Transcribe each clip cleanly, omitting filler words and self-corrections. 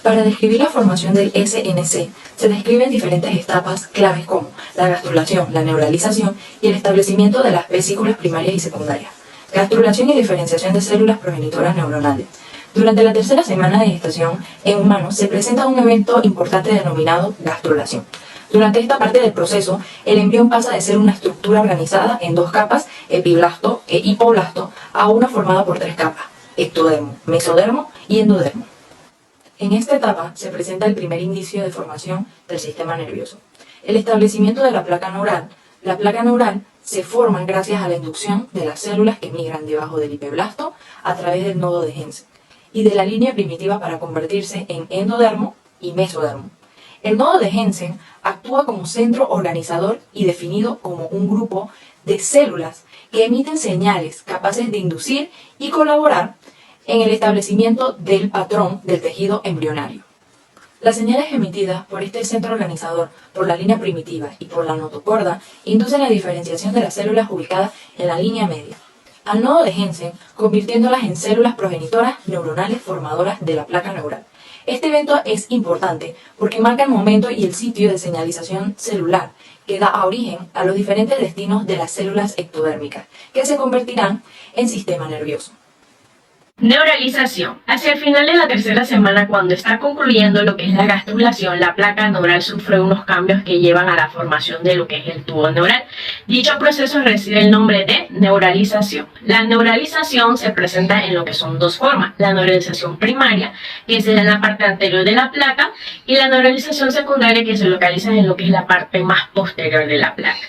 Para describir la formación del SNC, se describen diferentes etapas claves como la gastrulación, la neuralización y el establecimiento de las vesículas primarias y secundarias. Gastrulación y diferenciación de células progenitoras neuronales. Durante la tercera semana de gestación, en humanos se presenta un evento importante denominado gastrulación. Durante esta parte del proceso, el embrión pasa de ser una estructura organizada en dos capas, epiblasto e hipoblasto, a una formada por tres capas, ectodermo, mesodermo y endodermo. En esta etapa se presenta el primer indicio de formación del sistema nervioso. El establecimiento de la placa neural. La placa neural se forma gracias a la inducción de las células que migran debajo del hipoblasto a través del nodo de Hensen y de la línea primitiva para convertirse en endodermo y mesodermo. El nodo de Hensen actúa como centro organizador y definido como un grupo de células que emiten señales capaces de inducir y colaborar en el establecimiento del patrón del tejido embrionario. Las señales emitidas por este centro organizador, por la línea primitiva y por la notocorda, inducen la diferenciación de las células ubicadas en la línea media al nodo de Hensen, convirtiéndolas en células progenitoras neuronales formadoras de la placa neural. Este evento es importante porque marca el momento y el sitio de señalización celular que da origen a los diferentes destinos de las células ectodérmicas, que se convertirán en sistema nervioso. Neuralización. Hacia el final de la tercera semana, cuando está concluyendo lo que es la gastrulación, la placa neural sufre unos cambios que llevan a la formación de lo que es el tubo neural. Dicho proceso recibe el nombre de neuralización. La neuralización se presenta en lo que son dos formas: la neuralización primaria, que se da en la parte anterior de la placa, y la neuralización secundaria, que se localiza en lo que es la parte más posterior de la placa.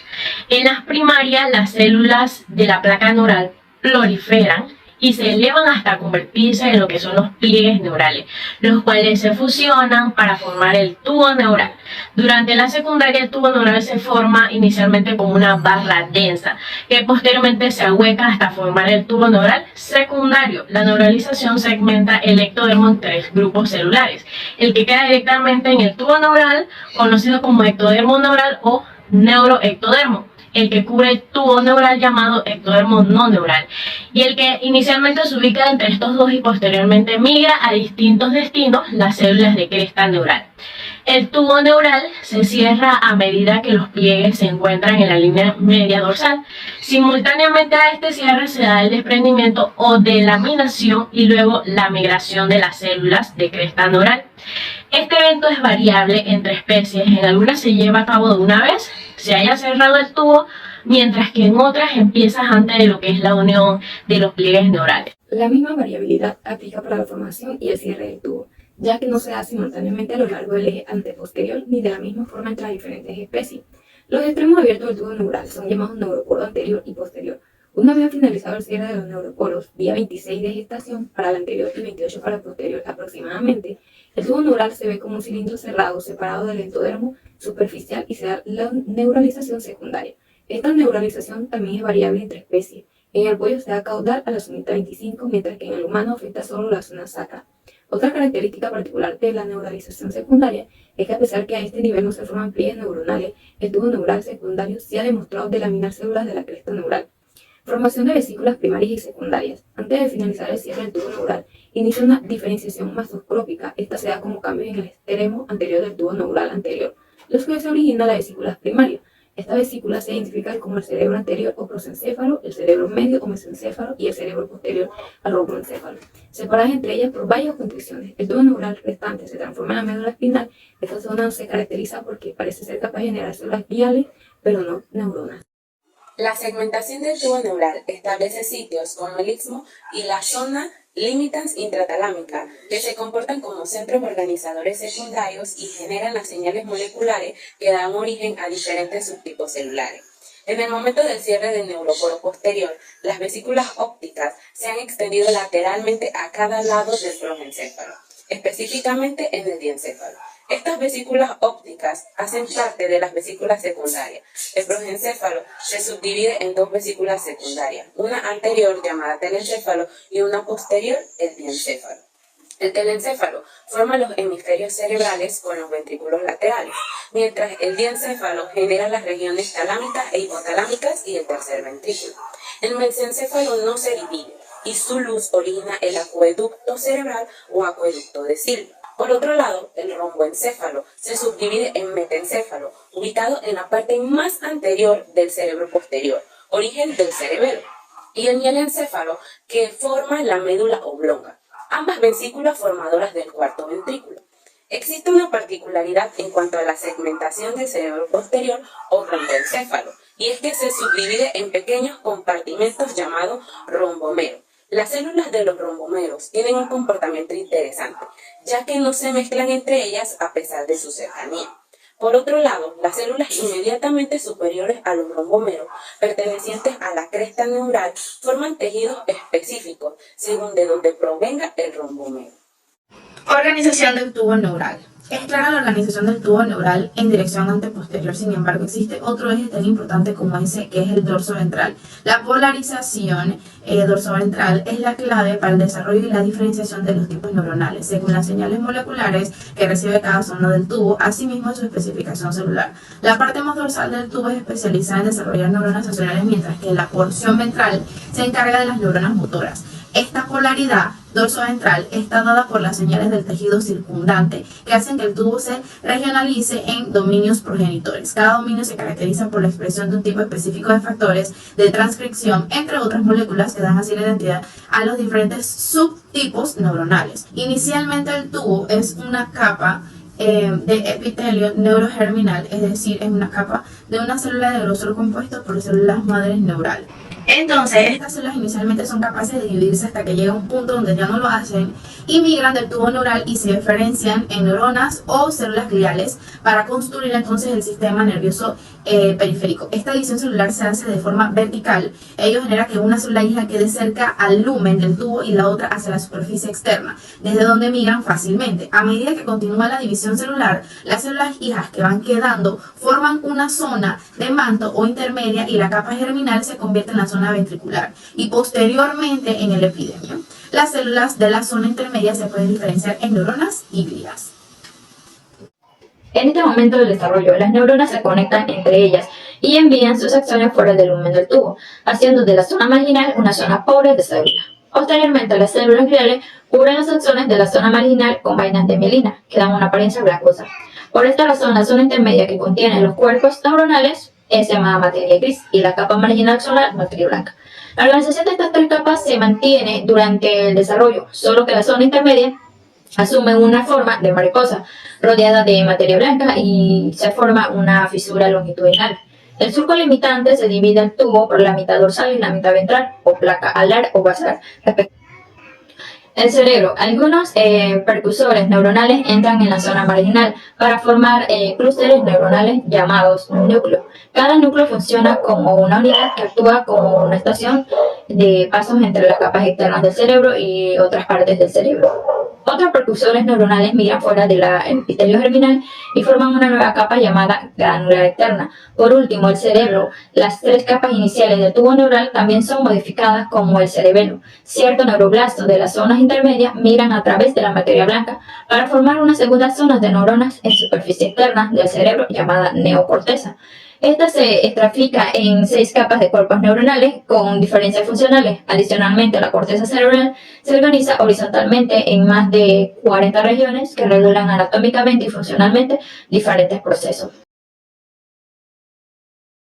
En las primarias, las células de la placa neural proliferan y se elevan hasta convertirse en lo que son los pliegues neurales, los cuales se fusionan para formar el tubo neural. Durante la secundaria, el tubo neural se forma inicialmente como una barra densa, que posteriormente se ahueca hasta formar el tubo neural secundario. La neuralización segmenta el ectodermo en tres grupos celulares: el que queda directamente en el tubo neural, conocido como ectodermo neural o neuroectodermo; el que cubre el tubo neural, llamado ectodermo no neural, y el que inicialmente se ubica entre estos dos y posteriormente migra a distintos destinos, las células de cresta neural. El tubo neural se cierra a medida que los pliegues se encuentran en la línea media dorsal. Simultáneamente a este cierre se da el desprendimiento o delaminación y luego la migración de las células de cresta neural. Este evento es variable entre especies. En algunas se lleva a cabo de una vez, se haya cerrado el tubo, mientras que en otras empieza antes de lo que es la unión de los pliegues neurales. La misma variabilidad aplica para la formación y el cierre del tubo, ya que no se da simultáneamente a lo largo del eje anteposterior ni de la misma forma entre las diferentes especies. Los extremos abiertos del tubo neural son llamados neuropolo anterior y posterior. Una vez finalizado el cierre de los neuropolos, día 26 de gestación para el anterior y 28 para el posterior aproximadamente, el tubo neural se ve como un cilindro cerrado separado del endodermo superficial y se da la neuralización secundaria. Esta neuralización también es variable entre especies. En el pollo se da caudal a la zonita 25, mientras que en el humano afecta solo la zona sacra. Otra característica particular de la neuralización secundaria es que, a pesar que a este nivel no se forman pliegues neuronales, el tubo neural secundario sí ha demostrado delaminar células de la cresta neural. Formación de vesículas primarias y secundarias. Antes de finalizar el cierre del tubo neural, inicia una diferenciación masocrópica. Esta se da como cambios en el extremo anterior del tubo neural anterior, los que se origina la vesícula primaria. Esta vesícula se identifica como el cerebro anterior o prosencéfalo, el cerebro medio o mesencéfalo y el cerebro posterior al robroencéfalo, separadas entre ellas por varias constricciones. El tubo neural restante se transforma en la médula espinal. Esta zona se caracteriza porque parece ser capaz de generar células gliales, pero no neuronas. La segmentación del tubo neural establece sitios como el istmo y la zona limitans intratalámica, que se comportan como centros organizadores secundarios y generan las señales moleculares que dan origen a diferentes subtipos celulares. En el momento del cierre del neuropolo posterior, las vesículas ópticas se han extendido lateralmente a cada lado del progencéfalo, específicamente en el diencéfalo. Estas vesículas ópticas hacen parte de las vesículas secundarias. El progencéfalo se subdivide en dos vesículas secundarias, una anterior llamada telencéfalo y una posterior, el diencéfalo. El telencéfalo forma los hemisferios cerebrales con los ventrículos laterales, mientras el diencéfalo genera las regiones talámicas e hipotalámicas y el tercer ventrículo. El mesencéfalo no se divide y su luz origina el acueducto cerebral o acueducto de Silva. Por otro lado, el romboencéfalo se subdivide en metencéfalo, ubicado en la parte más anterior del cerebro posterior, origen del cerebelo, y el mielencéfalo, que forma la médula oblonga, ambas vesículas formadoras del cuarto ventrículo. Existe una particularidad en cuanto a la segmentación del cerebro posterior o romboencéfalo, y es que se subdivide en pequeños compartimentos llamados rombomeros. Las células de los rombomeros tienen un comportamiento interesante, ya que no se mezclan entre ellas a pesar de su cercanía. Por otro lado, las células inmediatamente superiores a los rombomeros, pertenecientes a la cresta neural, forman tejidos específicos según de donde provenga el rombomero. Organización del tubo neural. Es clara la organización del tubo neural en dirección anteposterior, sin embargo existe otro eje tan importante como ese, que es el dorso ventral. La polarización dorsoventral es la clave para el desarrollo y la diferenciación de los tipos neuronales, según las señales moleculares que recibe cada zona del tubo, asimismo su especificación celular. La parte más dorsal del tubo es especializada en desarrollar neuronas sensoriales, mientras que la porción ventral se encarga de las neuronas motoras. Esta polaridad dorsoventral está dada por las señales del tejido circundante que hacen que el tubo se regionalice en dominios progenitores. Cada dominio se caracteriza por la expresión de un tipo específico de factores de transcripción, entre otras moléculas que dan así la identidad a los diferentes subtipos neuronales. Inicialmente el tubo es una capa de epitelio neurogerminal, es decir, es una capa de una célula de grosor compuesto por células madres neurales. Entonces, estas células inicialmente son capaces de dividirse hasta que llega un punto donde ya no lo hacen y migran del tubo neural y se diferencian en neuronas o células gliales para construir entonces el sistema nervioso periférico. Esta división celular se hace de forma vertical. Ello genera que una célula hija quede cerca al lumen del tubo y la otra hacia la superficie externa, desde donde migran fácilmente. A medida que continúa la división celular, las células hijas que van quedando forman una zona de manto o intermedia y la capa germinal se convierte en la zona ventricular y posteriormente en el epidermo. Las células de la zona intermedia se pueden diferenciar en neuronas y glias. En este momento del desarrollo, las neuronas se conectan entre ellas y envían sus acciones fuera del lumen del tubo, haciendo de la zona marginal una zona pobre de células. Posteriormente, las células gliales cubren los axones de la zona marginal con vainas de mielina, que dan una apariencia blancosa. Por esta razón, la zona intermedia que contiene los cuerpos neuronales es llamada materia gris y la capa marginal axonal materia blanca. La organización de estas tres capas se mantiene durante el desarrollo, solo que la zona intermedia asume una forma de mariposa rodeada de materia blanca y se forma una fisura longitudinal. El surco limitante se divide el tubo por la mitad dorsal y la mitad ventral, o placa alar o basal. El cerebro. Algunos percusores neuronales entran en la zona marginal para formar clústeres neuronales llamados núcleo. Cada núcleo funciona como una unidad que actúa como una estación de pasos entre las capas externas del cerebro y otras partes del cerebro. Otros percursores neuronales migran fuera del epitelio germinal y forman una nueva capa llamada gránular externa. Por último, el cerebro. Las tres capas iniciales del tubo neural también son modificadas como el cerebelo. Ciertos neuroblastos de las zonas intermedias migran a través de la materia blanca para formar una segunda zona de neuronas en superficie externa del cerebro llamada neocorteza. Esta se estratifica en 6 capas de cuerpos neuronales con diferencias funcionales. Adicionalmente, la corteza cerebral se organiza horizontalmente en más de 40 regiones que regulan anatómicamente y funcionalmente diferentes procesos.